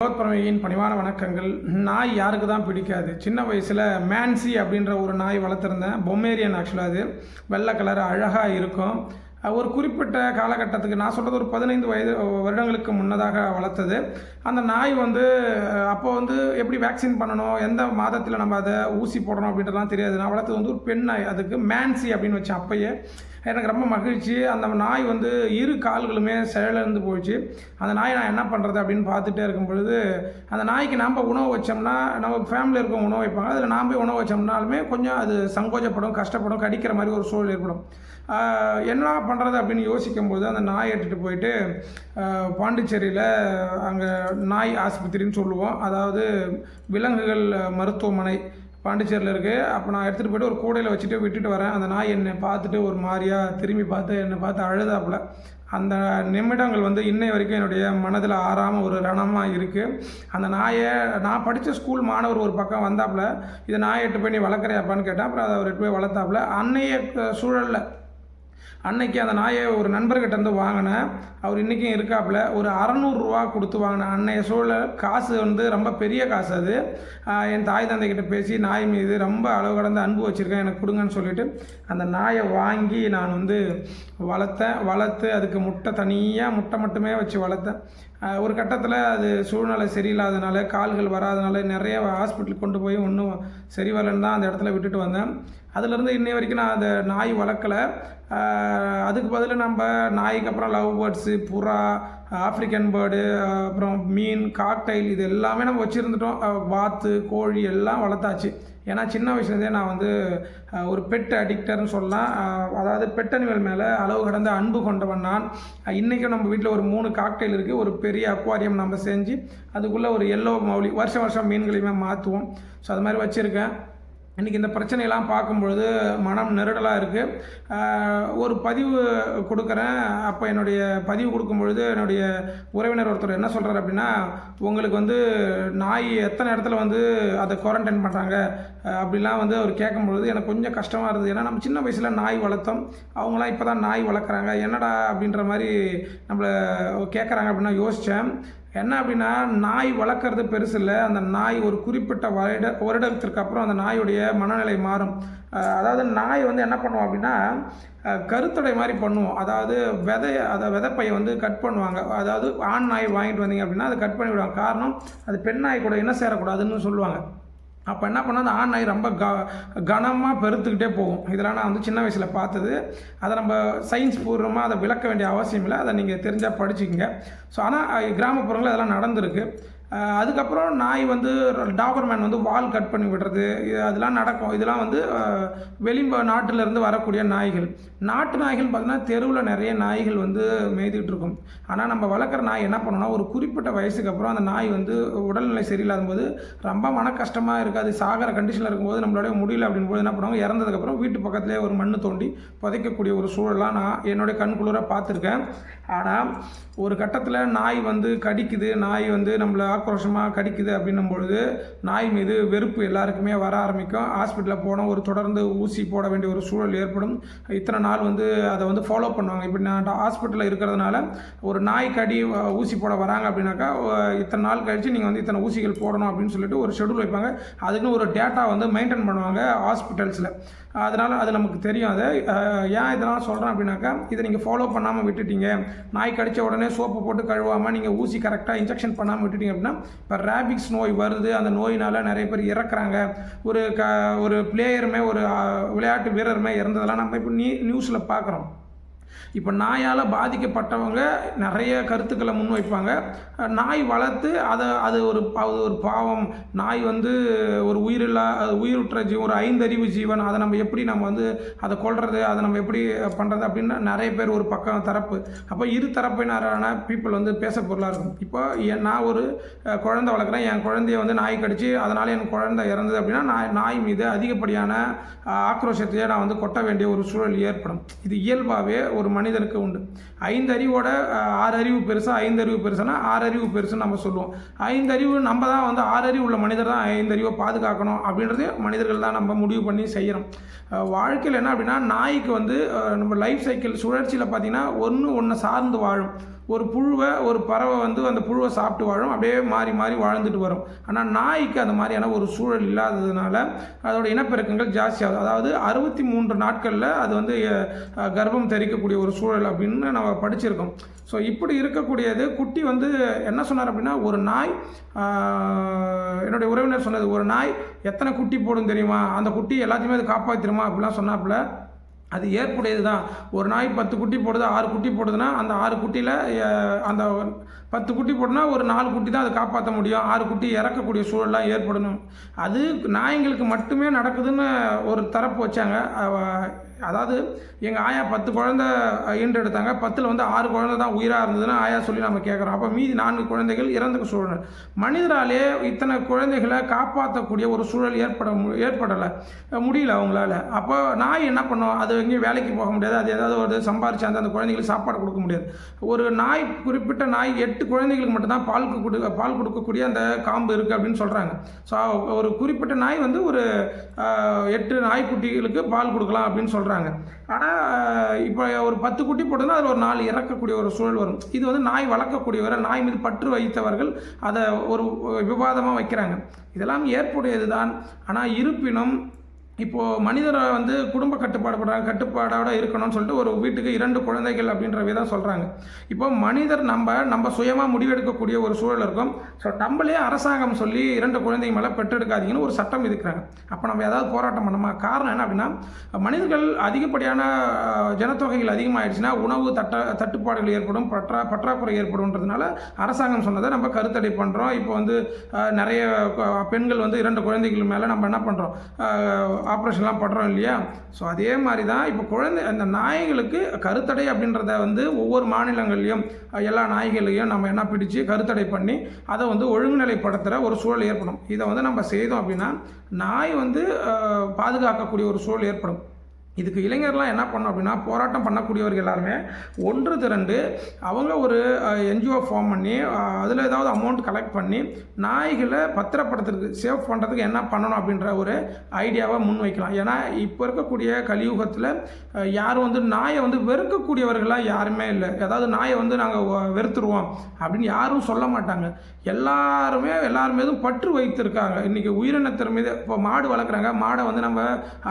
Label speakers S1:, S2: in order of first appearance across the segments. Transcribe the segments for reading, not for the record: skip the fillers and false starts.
S1: பரமையின் பணிவான வணக்கங்கள். நாய் யாருக்கு தான் பிடிக்காது? சின்ன வயசில் மேன்சி அப்படின்ற ஒரு நாய் வளர்த்துருந்தேன். பொம்மேரியன். ஆக்சுவலாக அது வெள்ளை கலர், அழகாக இருக்கும். ஒரு குறிப்பிட்ட காலகட்டத்துக்கு, நான் சொல்கிறது ஒரு 15 வருடங்களுக்கு முன்னதாக வளர்த்தது. அந்த நாய் அப்போ எப்படி வேக்சின் பண்ணணும், எந்த மாதத்தில் நம்ம அதை ஊசி போடணும் அப்படின்றலாம் தெரியாது. நான் வளர்த்தது ஒரு பெண் நாய். அதுக்கு மேன்சி அப்படின்னு வச்சேன். அப்பயே எனக்கு ரொம்ப மகிழ்ச்சி. அந்த நாய் இரு கால்களுமே செயலிழந்து போயிடுச்சு. அந்த நாய் நான் என்ன பண்ணுறது அப்படின்னு பார்த்துட்டே இருக்கும் பொழுது, அந்த நாய்க்கு நாம் உணவு வச்சோம்னா, நம்ம ஃபேமிலியில் இருக்கவங்க உணவு வைப்பாங்க, அதில் நாம் போய் உணவு வச்சோம்னாலுமே கொஞ்சம் அது சங்கோஜப்படும், கஷ்டப்படும், கடிக்கிற மாதிரி ஒரு சூழல் ஏற்படும். என்ன பண்ணுறது அப்படின்னு யோசிக்கும்போது அந்த நாயை எடுத்துகிட்டு போயிட்டு பாண்டிச்சேரியில் அங்கே நாய் ஆஸ்பத்திரின்னு சொல்லுவோம், அதாவது விலங்குகள் மருத்துவமனை பாண்டிச்சேரியில் இருக்குது. அப்போ நான் எடுத்துகிட்டு போய்ட்டு ஒரு கூடையில் வச்சுட்டு விட்டுட்டு வரேன். அந்த நாய் என்னை பார்த்துட்டு ஒரு மாதிரியாக திரும்பி பார்த்து என்னை பார்த்து அழுதாப்புல. அந்த நிமிடங்கள் இன்னை வரைக்கும் என்னுடைய மனதில் ஆறாமல் ஒரு ரணமாக இருக்குது. அந்த நாயை, நான் படித்த ஸ்கூல் மாணவர் ஒரு பக்கம் வந்தாப்புல, இதை நாயை எட்டு போய் நீ வளர்க்குறியாப்பான்னு கேட்டேன். அப்புறம் அதை அவர் எட்டு போய் வளர்த்தாப்புல. அன்னைய சூழலில் அன்னைக்கு அந்த நாயை ஒரு நண்பர்கிட்ட வாங்கினேன். அவர் இன்றைக்கும் இருக்காப்புல. ஒரு 600 ரூபா கொடுத்து வாங்கினேன். அன்னைய சூழல் காசு ரொம்ப பெரிய காசு. அது என் தாய் தந்தைக்கிட்ட பேசி நாய் மீது ரொம்ப அளவு கடந்த அன்பு வச்சுருக்கேன், எனக்கு கொடுங்கன்னு சொல்லிவிட்டு அந்த நாயை வாங்கி நான் வளர்த்து அதுக்கு தனியாக முட்டை மட்டுமே வச்சு வளர்த்தேன். ஒரு கட்டத்தில் அது சூழ்நிலை சரியில்லாதனால, கால்கள் வராதனால நிறைய ஹாஸ்பிட்டலுக்கு கொண்டு போய் ஒன்றும் சரி வரலன்னு தான் அந்த இடத்துல விட்டுட்டு வந்தேன். அதுலேருந்து இன்னை வரைக்கும் நான் அந்த நாய் வளர்க்கலை. அதுக்கு பதில் நம்ம நாய்க்கு அப்புறம் லவ் பேர்ட்ஸு, புறா, ஆஃப்ரிக்கன் பேர்டு, அப்புறம் மீன், காக்டைல், இது எல்லாமே நம்ம வச்சுருந்துட்டோம். வாத்து, கோழி எல்லாம் வளர்த்தாச்சு. ஏன்னா சின்ன வயசுலேருந்தே நான் ஒரு பெட் அடிக்டர்னு சொல்லலாம். அதாவது பெட் அனிமல் மேலே அளவு கடந்த அன்பு கொண்டவன் நான். இன்றைக்கும் நம்ம வீட்டில் ஒரு 3 காக்டைல் இருக்குது. ஒரு பெரிய அக்வாரியம் நம்ம செஞ்சு அதுக்குள்ளே ஒரு எல்லோ மௌலி வருஷம் மீன்களையுமே மாற்றுவோம். ஸோ அது மாதிரி வச்சுருக்கேன். இன்றைக்கி இந்த பிரச்சனையெல்லாம் பார்க்கும்பொழுது மனம் நெருடலாக இருக்குது. ஒரு பதிவு கொடுக்குறேன். அப்போ என்னுடைய பதிவு கொடுக்கும்பொழுது என்னுடைய உறவினர் ஒருத்தர் என்ன சொல்கிறார் அப்படின்னா, உங்களுக்கு நாய் எத்தனை இடத்துல அதை குவாரண்டைன் பண்ணுறாங்க அப்படிலாம் அவர் கேட்கும்பொழுது எனக்கு கொஞ்சம் கஷ்டமாக இருந்தது. ஏன்னா நம்ம சின்ன வயசில் நாய் வளர்த்தோம், அவங்களாம் இப்போ தான் நாய் வளர்க்குறாங்க, என்னடா அப்படின்ற மாதிரி நம்மளை கேட்குறாங்க அப்படின்னு யோசித்தேன். என்ன அப்படின்னா, நாய் வளர்க்குறது பெருசு இல்லை. அந்த நாய் ஒரு குறிப்பிட்ட வருடத்திற்கு அப்புறம் அந்த நாயுடைய மனநிலை மாறும். அதாவது நாய் என்ன பண்ணுவோம் அப்படின்னா, கருத்தடை மாதிரி பண்ணுவோம். அதாவது விதைப்பையை கட் பண்ணுவாங்க. அதாவது ஆண் நாய் வாங்கிட்டு வந்தீங்க அப்படின்னா அதை கட் பண்ணி விடுவாங்க. காரணம், அது பெண் நாய் கூட என்ன சேரக்கூடாதுன்னு சொல்லுவாங்க. அப்போ என்ன பண்ணால் அந்த ஆண் நாய் ரொம்ப கனமாக பெருத்துக்கிட்டே போகும். இதெல்லாம் நான் சின்ன வயசில் பார்த்தது. அதை நம்ம சயின்ஸ் பூர்வமாக அதை விளக்க வேண்டிய அவசியம் இல்லை, அதை நீங்கள் தெரிஞ்சால் படிச்சுக்கோங்க. ஸோ ஆனால் கிராமப்புறங்களில் அதெல்லாம் நடந்திருக்கு. அதுக்கப்புறம் நாய் டாபர்மேன் வால் கட் பண்ணி விடுறது, அதெல்லாம் நடக்கும். இதெல்லாம் நாட்டிலேருந்து வரக்கூடிய நாய்கள். நாட்டு நாய்கள் பார்த்திங்கன்னா தெருவில் நிறைய நாய்கள் மேய்ந்துக்கிட்டு இருக்கும். ஆனால் நம்ம வளர்க்குற நாய் என்ன பண்ணோம்னா, ஒரு குறிப்பிட்ட வயசுக்கு அப்புறம் அந்த நாய் உடல்நிலை சரியில்லாத போது ரொம்ப மன கஷ்டமாக இருக்குது, அது சாகிற கண்டிஷனில் இருக்கும்போது நம்மளோட முடியல அப்படின்போது என்ன பண்ணுவாங்க, இறந்ததுக்கப்புறம் வீட்டு பக்கத்துலேயே ஒரு மண் தோண்டி புதைக்கக்கூடிய ஒரு சூழலாம் நான் என்னுடைய கண்குளிராக பார்த்துருக்கேன். ஆனால் ஒரு கட்டத்தில் நாய் கடிக்குது, நாய் நம்மளை ஆக்ரோஷமாக கடிக்குது அப்படின்னும் பொழுது நாய் மீது வெறுப்பு எல்லாருக்குமே வர ஆரம்பிக்கும். ஹாஸ்பிட்டலில் போனால் ஒரு தொடர்ந்து ஊசி போட வேண்டிய ஒரு சூழல் ஏற்படும். இத்தனை நாள் அதை ஃபாலோ பண்ணுவாங்க. இப்படி நான் ஹாஸ்பிட்டலில் இருக்கிறதுனால ஒரு நாய் கடி ஊசி போட வராங்க அப்படின்னாக்கா, இத்தனை நாள் கழித்து நீங்கள் இத்தனை ஊசிகள் போடணும் அப்படின்னு சொல்லிட்டு ஒரு ஷெடியூல் வைப்பாங்க. அதுக்குன்னு ஒரு டேட்டா மெயின்டைன் பண்ணுவாங்க ஹாஸ்பிட்டல்ஸில். அதனால் அது நமக்கு தெரியும். அதை ஏன் இதெல்லாம் சொல்கிறேன் அப்படின்னாக்கா, இதை நீங்கள் ஃபாலோ பண்ணாமல் விட்டுட்டீங்க, நாய் கடித்த உடனே சோப்பு போட்டு கழுவாமல் நீங்கள் ஊசி கரெக்டாக இன்ஜெக்ஷன் பண்ணாமல் விட்டுட்டீங்க அப்படின்னா, இப்போ ரேபிக்ஸ் நோய் வருது. அந்த நோயினால் நிறைய பேர் இறக்குறாங்க. ஒரு பிளேயருமே, ஒரு விளையாட்டு வீரருமே இறந்ததெல்லாம் நம்ம இப்போ நியூஸில் பார்க்குறோம். இப்போ நாயால் பாதிக்கப்பட்டவங்க நிறைய கருத்துக்களை முன்வைப்பாங்க. நாய் வளர்த்து அது ஒரு பாவம், நாய் ஒரு உயிருற்ற ஜீவன், ஒரு 5 அறிவு ஜீவன், அதை நம்ம எப்படி அதை கொல்றது, அதை நம்ம எப்படி பண்ணுறது அப்படின்னு நிறைய பேர் ஒரு பக்கம் தரப்பு. அப்போ இரு தரப்பினரான பீப்புள் பேச பொருளாக இருக்கும். இப்போ நான் ஒரு குழந்தை வளர்க்குறேன், என் குழந்தைய நாய் கடிச்சு அதனால் என் குழந்தை இறந்தது அப்படின்னா, நாய் மீது அதிகப்படியான ஆக்ரோஷத்தையே நான் கொட்ட வேண்டிய ஒரு சூழல் ஏற்படும். இது இயல்பாகவே ஒரு மனிதனுக்கு உண்டு. 5 அறிவோட 6 அறிவு பெருசா, 5 அறிவு பெருசுனா 6 அறிவு பெருசுன்னு நம்ம சொல்லுவோம். 5 அறிவு நம்ம தான் 6 அறிவு உள்ள மனிதர் தான் 5 அறிவை பாதுகாக்கணும் அப்படின்றது மனிதர்கள் தான் நம்ம முடிவு பண்ணி செய்கிறோம். வாழ்க்கையில் என்ன அப்படின்னா, நாய்க்கு நம்ம லைஃப் சைக்கிள் சுழற்சியில் பார்த்திங்கன்னா ஒன்று சார்ந்து வாழும். ஒரு புழுவை ஒரு பறவை வந்து அந்த புழுவை சாப்பிட்டு வாழும், அப்படியே மாறி மாறி வாழ்ந்துட்டு வரும். ஆனால் நாய்க்கு அந்த மாதிரியான ஒரு சூழல் இல்லாததுனால அதோட இனப்பெருக்கங்கள் ஜாஸ்தியாகுது. அதாவது 63 நாட்களில் அது வந்து கர்ப்பம் தரிக்கக்கூடிய ஒரு சூழல் அப்படின்னு நம்ம படிச்சிருக்கோம். ஸோ இப்படி இருக்கக்கூடியது குட்டி வந்து என்ன சொன்னார் அப்படின்னா, ஒரு நாய், என்னுடைய உறவினர் சொன்னது, ஒரு நாய் எத்தனை குட்டி போடும் தெரியுமா, அந்த குட்டி எல்லாத்தையுமே அது காப்பாற்றிடுமா அப்படிலாம் சொன்னாப்புல. அது ஏற்புடையது தான். ஒரு நாய் 10 குட்டி போடுது, 6 குட்டி போடுதுன்னா அந்த 6 குட்டியில் அந்த 10 குட்டி போடுனா ஒரு 4 குட்டி தான் அதை காப்பாற்ற முடியும். 6 குட்டி இறக்கக்கூடிய சூழல்லாம் ஏற்படணும். அது நாய்ங்களுக்கு மட்டுமே நடக்குதுன்னு ஒரு தரப்பு வச்சாங்க. அதாவது எங்கள் ஆயா 10 குழந்தை ஈன்றெடுத்தாங்க, 10ல் வந்து 6 குழந்தை தான் உயிராக இருந்ததுன்னு ஆயா சொல்லி நம்ம கேட்குறோம். அப்போ மீதி 4 குழந்தைகள் இறந்துக்க சூழல். மனிதராலே இத்தனை குழந்தைகளை காப்பாற்றக்கூடிய ஒரு சூழல் ஏற்படலை, முடியல அவங்களால. அப்போ நாய் என்ன பண்ணும், அது எங்கேயும் வேலைக்கு போக முடியாது, அது ஏதாவது ஒரு சம்பாரிச்சு அந்த குழந்தைகளுக்கு சாப்பாடு கொடுக்க முடியாது. ஒரு நாய், குறிப்பிட்ட நாய் 8 குழந்தைகளுக்கு மட்டும்தான் பால் கொடுக்கக்கூடிய அந்த காம்பு இருக்குது அப்படின்னு சொல்கிறாங்க. ஸோ ஒரு குறிப்பிட்ட நாய் வந்து ஒரு 8 நாய்க்குட்டிகளுக்கு பால் கொடுக்கலாம் அப்படின்னு சொல்கிறாங்க. ஆனால் இப்போ ஒரு 10 குட்டி போட்டதுன்னா அதில் ஒரு 4 இறக்கக்கூடிய ஒரு சூழல் வரும். இது வந்து நாய் வளர்க்கக்கூடியவரை, நாய் மீது பற்று வைத்தவர்கள் அதை ஒரு விவாதமாக வைக்கிறாங்க. இதெல்லாம் ஏற்புடையது தான். ஆனால் இருப்பினும் இப்போது மனிதரை வந்து குடும்ப கட்டுப்பாடோடு இருக்கணும்னு சொல்லிட்டு ஒரு வீட்டுக்கு 2 குழந்தைகள் அப்படின்றவே தான் சொல்கிறாங்க. இப்போ மனிதர் நம்ம சுயமாக முடிவெடுக்கக்கூடிய ஒரு சூழல் இருக்கும். ஸோ நம்மளே அரசாங்கம் சொல்லி 2 குழந்தைங்க மேலே பெற்றெடுக்காதீங்கன்னு ஒரு சட்டம் விதிக்கிறாங்க. அப்போ நம்ம ஏதாவது போராட்டம் பண்ணோமா? காரணம் என்ன அப்படின்னா, மனிதர்கள் அதிகப்படியான ஜனத்தொகைகள் அதிகமாகிடுச்சுன்னா உணவு தட்டுப்பாடுகள் ஏற்படும், பற்றாக்குறை ஏற்படும்ன்றதுனால அரசாங்கம் சொன்னதை நம்ம கருத்தடை பண்ணுறோம். இப்போ வந்து நிறைய பெண்கள் வந்து 2 குழந்தைகள் மேலே நம்ம என்ன பண்ணுறோம், ஆப்ரேஷன்லாம் பண்ணுறோம் இல்லையா? ஸோ அதே மாதிரி தான் இப்போ அந்த நாய்களுக்கு கருத்தடை அப்படின்றத வந்து ஒவ்வொரு மாநிலங்கள்லையும் எல்லா நாய்களையும் நம்ம என்ன பிடிச்சு கருத்தடை பண்ணி அதை வந்து ஒழுங்குநிலைப்படுத்துகிற ஒரு சூழல் ஏற்படும். இதை வந்து நம்ம செய்தோம் அப்படின்னா நாய் வந்து பாதுகாக்கக்கூடிய ஒரு சூழல் ஏற்படும். இதுக்கு இளைஞர்லாம் என்ன பண்ணோம் அப்படின்னா, போராட்டம் பண்ணக்கூடியவர்கள் எல்லாருமே ஒன்று திரண்டு அவங்க ஒரு என்ஜிஓ ஃபார்ம் பண்ணி அதில் ஏதாவது அமௌண்ட் கலெக்ட் பண்ணி நாய்களை பத்திரப்படுத்துறதுக்கு, சேவ் பண்ணுறதுக்கு என்ன பண்ணணும் அப்படின்ற ஒரு ஐடியாவை முன் வைக்கலாம். ஏன்னா இப்போ இருக்கக்கூடிய கலியுகத்தில் யாரும் வந்து நாயை வந்து வெறுக்கக்கூடியவர்களாக யாருமே இல்லை. அதாவது நாயை வந்து நாங்கள் வெறுத்துருவோம் அப்படின்னு யாரும் சொல்ல மாட்டாங்க. எல்லாருமே பற்று வைத்திருக்காங்க. இன்றைக்கி உயிரினத்தின் மீது, இப்போ மாடு வளர்க்குறாங்க, மாடை வந்து நம்ம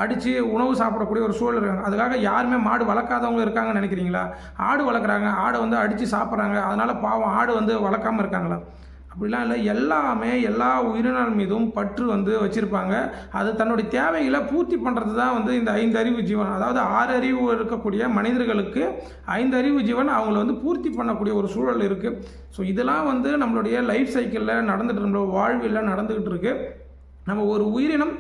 S1: அடித்து உணவு சாப்பிடக்கூடிய ஒரு சூழல் இருக்காங்க. அதுக்காக யாருமே மாடு வளர்க்காதவங்க இருக்காங்கன்னு நினைக்கிறீங்களா? ஆடு வளர்க்குறாங்க, ஆடை வந்து அடித்து சாப்பிட்றாங்க, அதனால் பாவம் ஆடு வந்து வளர்க்காமல் இருக்காங்களா? அப்படிலாம் இல்லை. எல்லா உயிரினங்கள் மீதும் பற்று வந்து வச்சுருப்பாங்க. அது தன்னுடைய தேவைகளை பூர்த்தி பண்ணுறது தான் வந்து இந்த 5 அறிவு ஜீவன். அதாவது 6 அறிவு இருக்கக்கூடிய மனிதர்களுக்கு 5 அறிவு ஜீவன் அவங்கள வந்து பூர்த்தி பண்ணக்கூடிய ஒரு சூழல் இருக்குது. ஸோ இதெல்லாம் வந்து நம்மளுடைய லைஃப் சைக்கிளில் நடந்துகிட்டு, நம்மளோட வாழ்வில் நடந்துக்கிட்டு இருக்குது. நம்ம ஒரு உயிரினம்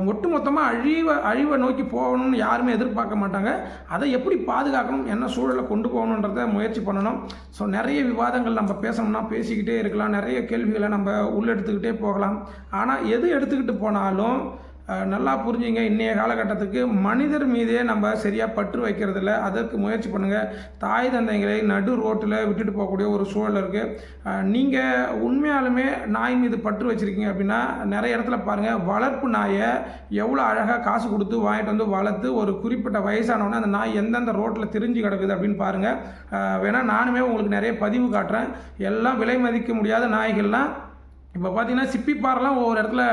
S1: ஒட்டுமொத்தமாக அழிவை நோக்கி போகணும்னு யாருமே எதிர்பார்க்க மாட்டாங்க. அதை எப்படி பாதுகாக்கணும், என்ன சூழலை கொண்டு போகணுன்றதை முயற்சி பண்ணணும். ஸோ நிறைய விவாதங்கள் நம்ம பேசணும்னா பேசிக்கிட்டே இருக்கலாம், நிறைய கேள்விகளை நம்ம உள்ளெடுத்துக்கிட்டே போகலாம். ஆனால் எது எடுத்துக்கிட்டு போனாலும் நல்லா புரிஞ்சுங்க, இன்றைய காலகட்டத்துக்கு மனிதர் மீதே நம்ம சரியாக பற்று வைக்கிறதில்ல. அதற்கு முயற்சி பண்ணுங்கள். தாய் தந்தைகளை நடு ரோட்டில் விட்டுட்டு போகக்கூடிய ஒரு சூழல் இருக்குது. நீங்கள் உண்மையாலுமே நாய் மீது பற்று வச்சுருக்கீங்க அப்படின்னா நிறைய இடத்துல பாருங்கள், வளர்ப்பு நாயை எவ்வளோ அழகாக காசு கொடுத்து வாங்கிட்டு வந்து வளர்த்து ஒரு குறிப்பிட்ட வயசானவொன்னே அந்த நாய் எந்தெந்த ரோட்டில் திரிஞ்சு கிடக்குது அப்படின்னு பாருங்கள். வேணால் நானுமே உங்களுக்கு நிறைய பதிவு காட்டுறேன். எல்லாம் விலை மதிக்க முடியாத நாய்கள்லாம் இப்போ பார்த்தீங்கன்னா சிப்பிப்பாரெலாம் ஒவ்வொரு இடத்துல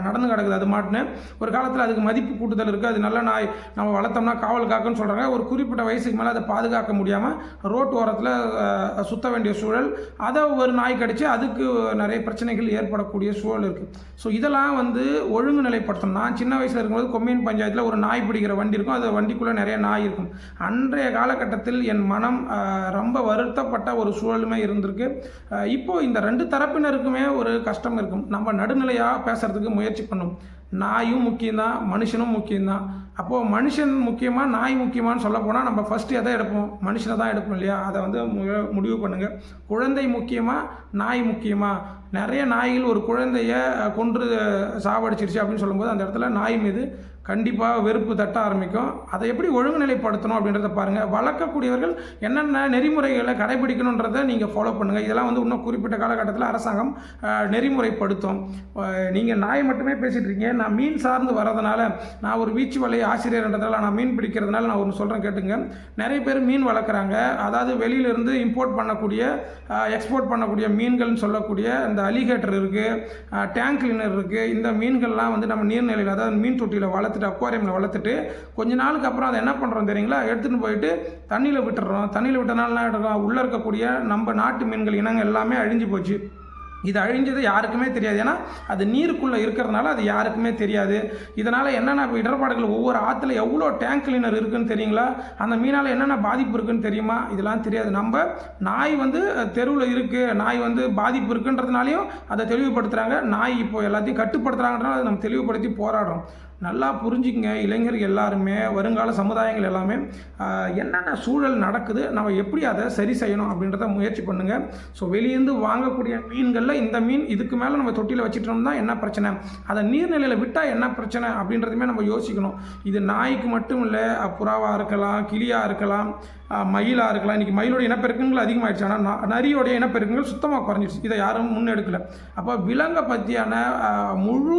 S1: நடந்து கிடக்குது. அது மாட்டுன்னு ஒரு காலத்தில் அதுக்கு மதிப்பு கூட்டுதல் இருக்குது. அது நல்ல நாய், நம்ம வளர்த்தோம்னா காவல் காக்குன்னு சொல்கிறாங்க. ஒரு குறிப்பிட்ட வயசுக்கு மேலே அதை பாதுகாக்க முடியாமல் ரோட்டு ஓரத்தில் சுற்ற வேண்டிய சூழல், அதை ஒரு நாய் கடிச்சு அதுக்கு நிறைய பிரச்சனைகள் ஏற்படக்கூடிய சூழல் இருக்குது. ஸோ இதெல்லாம் வந்து ஒழுங்கு நிலைப்படுத்தணும். நான் சின்ன வயசில் இருக்கும்போது கொம்யூன் பஞ்சாயத்தில் ஒரு நாய் பிடிக்கிற வண்டி இருக்கும். அது வண்டிக்குள்ளே நிறைய நாய் இருக்கும். அன்றைய காலகட்டத்தில் என் மனம் ரொம்ப வருத்தப்பட்ட ஒரு சூழலுமே இருந்திருக்கு. இப்போது இந்த 2 தரப்பினருக்குமே ஒரு கஷ்டம் இருக்கும். நம்ம நடுநிலையாக பேசுகிறதுக்கு முயற்சி பண்ணும். நாயும் முக்கியம்தான், மனுஷனும் முக்கியம்தான். அப்போது மனுஷன் முக்கியமாக நாய் முக்கியமானு சொல்ல போனால் நம்ம ஃபஸ்ட்டு எதை எடுப்போம்? மனுஷனை தான் எடுப்போம் இல்லையா? அதை வந்து முடிவு பண்ணுங்கள். குழந்தை முக்கியமாக, நாய் முக்கியமாக? நிறைய நாய்கள் ஒரு குழந்தைய கொன்று சாவடிச்சிருச்சு அப்படின்னு சொல்லும்போது அந்த இடத்துல நாய் மீது கண்டிப்பாக வெறுப்பு தட்ட ஆரம்பிக்கும். அதை எப்படி ஒழுங்குநிலைப்படுத்தணும் அப்படின்றத பாருங்கள். வளர்க்கக்கூடியவர்கள் என்னென்ன நெறிமுறைகளை கடைபிடிக்கணுன்றதை நீங்கள் ஃபாலோ பண்ணுங்கள். இதெல்லாம் வந்து இன்னும் குறிப்பிட்ட காலகட்டத்தில் அரசாங்கம் நெறிமுறைப்படுத்தும். நீங்கள் நாய் மட்டுமே பேசிகிட்டு இருக்கீங்க. நான் மீன் சார்ந்து வரதுனால, நான் ஒரு வீச்சு வலை ஆசிரியர்ன்றதால, நான் மீன் பிடிக்கிறதுனால நான் ஒன்று சொல்கிறேன் கேட்டுங்க. நிறைய பேர் மீன் வளர்க்குறாங்க. அதாவது வெளியிலேருந்து இம்போர்ட் பண்ணக்கூடிய, எக்ஸ்போர்ட் பண்ணக்கூடிய மீன்கள்னு சொல்லக்கூடிய இந்த அலிகேட்டர் இருக்குது, டேங்க் கிளீனர் இருக்குது. இந்த மீன்கள்லாம் வந்து நம்ம நீர்நிலையில், அதாவது மீன் தொட்டியில் வளர்த்துட்டு, அக்வாரியமில் வளர்த்துட்டு கொஞ்ச நாளுக்கு அப்புறம் அதை என்ன பண்ணுறோம் தெரியுங்களா, எடுத்துகிட்டு போயிட்டு தண்ணியில் விட்டுறோம். தண்ணியில் விட்டனால என்ன ஆகிடும், உள்ளே இருக்கக்கூடிய நம்ம நாட்டு மீன்கள் இனங்கள் எல்லாமே அழிஞ்சு போச்சு. இது அழிஞ்சது யாருக்குமே தெரியாது. ஏன்னா அது நீருக்குள்ளே இருக்கிறதுனால அது யாருக்குமே தெரியாது. இதனால் என்னென்ன இடர்பாடுகள், ஒவ்வொரு ஆற்றுல எவ்வளோ டேங்க் கிளீனர் இருக்குதுன்னு தெரியுங்களா, அந்த மீனால் என்னென்ன பாதிப்பு இருக்குதுன்னு தெரியுமா, இதெல்லாம் தெரியாது. நம்ம நாய் வந்து தெருவில் இருக்குது, நாய் வந்து பாதிப்பு இருக்குன்றதுனாலையும் அதை தெளிவுபடுத்துகிறாங்க. நாய் இப்போ எல்லாத்தையும் கட்டுப்படுத்துகிறாங்கன்றனால அதை நம்ம தெளிவுபடுத்தி போராடுறோம். நல்லா புரிஞ்சுக்கங்க இளைஞர்கள் எல்லாருமே, வருங்கால சமுதாயங்கள் எல்லாமே என்னென்ன சூழல் நடக்குது, நம்ம எப்படி அதை சரி செய்யணும் அப்படின்றத முயற்சி பண்ணுங்கள். ஸோ வெளியேருந்து வாங்கக்கூடிய மீன்களில் இந்த மீன் இதுக்கு மேலே நம்ம தொட்டியில் வச்சுட்டோம்னா என்ன பிரச்சனை, அதை நீர்நிலையில் விட்டால் என்ன பிரச்சனை அப்படின்றதுமே நம்ம யோசிக்கணும். இது நாய்க்கு மட்டும் இல்லை, புறாவாக இருக்கலாம், கிளியாக இருக்கலாம், மயிலாக இருக்கலாம். இன்றைக்கி மயிலோட இனப்பெருக்கங்கள் அதிகமாகிடுச்சு, ஆனால் நரியோடைய இனப்பெருக்கங்கள் சுத்தமாக குறைஞ்சிடுச்சு. இதை யாரும் முன்னெடுக்கலை. அப்போ விலங்கை பற்றியான முழு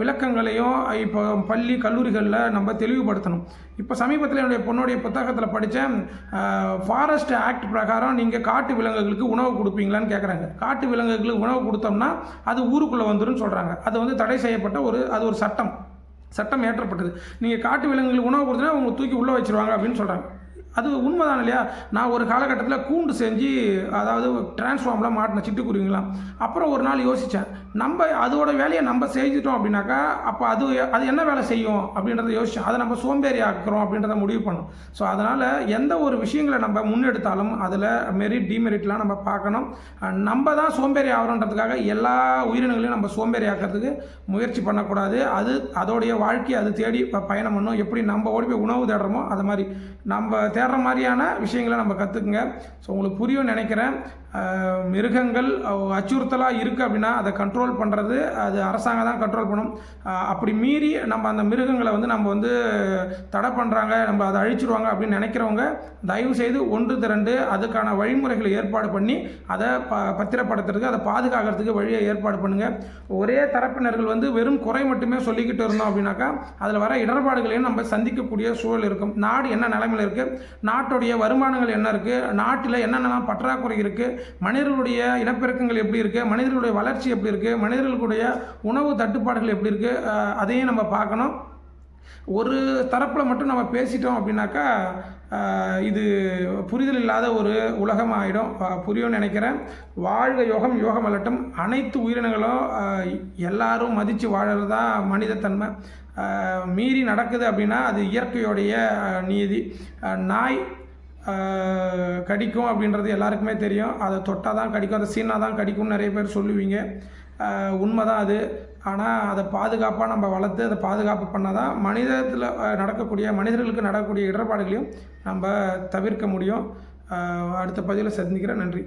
S1: விளக்கங்களையும் இப்போ பள்ளி கல்லூரிகளில் நம்ம தெளிவுபடுத்தணும். இப்போ சமீபத்தில் என்னுடைய பொண்ணுடைய புத்தகத்தில் படித்தேன், ஃபாரஸ்ட் ஆக்ட் பிரகாரம் நீங்கள் காட்டு விலங்குகளுக்கு உணவு கொடுப்பீங்களான்னு கேட்குறாங்க. காட்டு விலங்குகளுக்கு உணவு கொடுத்தோம்னா அது ஊருக்குள்ளே வந்துடும் சொல்கிறாங்க. அது வந்து தடை செய்யப்பட்ட அது ஒரு சட்டம் ஏற்றப்பட்டது. நீங்கள் காட்டு விலங்குகளுக்கு உணவு கொடுத்தனா அவங்க தூக்கி உள்ளே வச்சுருவாங்க அப்படின்னு சொல்கிறாங்க. அது உண்மைதான் இல்லையா? நான் ஒரு காலகட்டத்தில் கூண்டு செஞ்சு, அதாவது டிரான்ஸ்ஃபார்மில் மாட்டின சிட்டுக்குருவிங்களாம். அப்புறம் ஒரு நாள் யோசித்தேன், நம்ம அதோட வேலையை நம்ம செஞ்சிட்டோம் அப்படின்னாக்கா அப்போ அது என்ன வேலை செய்யும் அப்படின்றத யோசித்தேன். அதை நம்ம சோம்பேறி ஆக்குறோம் அப்படின்றத முடிவு பண்ணோம். ஸோ அதனால் எந்த ஒரு விஷயங்களை நம்ம முன்னெடுத்தாலும் அதில் மெரிட் டிமெரிட்லாம் நம்ம பார்க்கணும். நம்ம தான் சோம்பேறி ஆகிறோன்றதுக்காக எல்லா உயிரினங்களையும் நம்ம சோம்பேறி ஆக்கிறதுக்கு முயற்சி பண்ணக்கூடாது. அதோடைய வாழ்க்கையை அது தேடி பயணம் பண்ணணும். எப்படி நம்ம ஓடி போய் உணவு தேடுறோமோ அது மாதிரி நம்ம தேடுற மாதிரியான விஷயங்களை நம்ம கற்றுக்குங்க. ஸோ உங்களுக்கு புரியும் நினைக்கிறேன். மிருகங்கள் அச்சுறுத்தலாக இருக்குது அப்படின்னா அதை கண்ட்ரோல் பண்ணுறது அது அரசாங்கம் தான் கண்ட்ரோல் பண்ணணும். அப்படி மீறி நம்ம அந்த மிருகங்களை வந்து நம்ம வந்து தடை பண்ணுறாங்க, நம்ம அதை அழிச்சிருவாங்க அப்படின்னு நினைக்கிறவங்க தயவு செய்து ஒன்று திரண்டு அதுக்கான வழிமுறைகளை ஏற்பாடு பண்ணி அதை பத்திரப்படுத்துறதுக்கு, அதை பாதுகாக்கிறதுக்கு வழியை ஏற்பாடு பண்ணுங்கள். ஒரே தரப்பினர்கள் வந்து வெறும் குறை மட்டுமே சொல்லிக்கிட்டு இருந்தோம் அப்படின்னாக்கா அதில் வர இடர்பாடுகளையும் நம்ம சந்திக்கக்கூடிய சூழல் இருக்கும். நாடு என்ன நிலைமையில் இருக்குது, நாட்டுடைய வருமானங்கள் என்ன இருக்குது, நாட்டில் என்னென்னலாம் பற்றாக்குறை இருக்குது, மனிதர்களுடைய இனப்பெருக்கங்கள் எப்படி இருக்குது, மனிதர்களுடைய வளர்ச்சி எப்படி இருக்குது, மனிதர்களுடைய உணவு தட்டுப்பாடுகள் எப்படி இருக்குது, அதையும் நம்ம பார்க்கணும். ஒரு தரப்பில் மட்டும் நம்ம பேசிட்டோம் அப்படின்னாக்கா இது புரிதல் இல்லாத ஒரு உலகம் ஆகிடும். புரியும்னு நினைக்கிறேன். வாழ்க யோகம், யோகம் அல்லட்டும். அனைத்து உயிரினங்களும் எல்லாரும் மதித்து வாழறது தான் மனிதத்தன்மை. மீறி நடக்குது அப்படின்னா அது இயற்கையோடைய நீதி. நாய் கடிக்கும் அப்படின்றது எல்லாருக்குமே தெரியும். அதை தொட்டால் தான் கடிக்கும், அதை சீனா தான் கடிக்கும்னு நிறைய பேர் சொல்லுவீங்க. உண்மைதான் அது. ஆனால் அதை பாதுகாப்பாக நம்ம வளர்த்து அதை பாதுகாப்பு பண்ணால் தான் மனிதர்களுக்கு நடக்கக்கூடிய இடர்பாடுகளையும் நம்ம தவிர்க்க முடியும். அடுத்த பதிவில் சந்திக்கிறேன். நன்றி.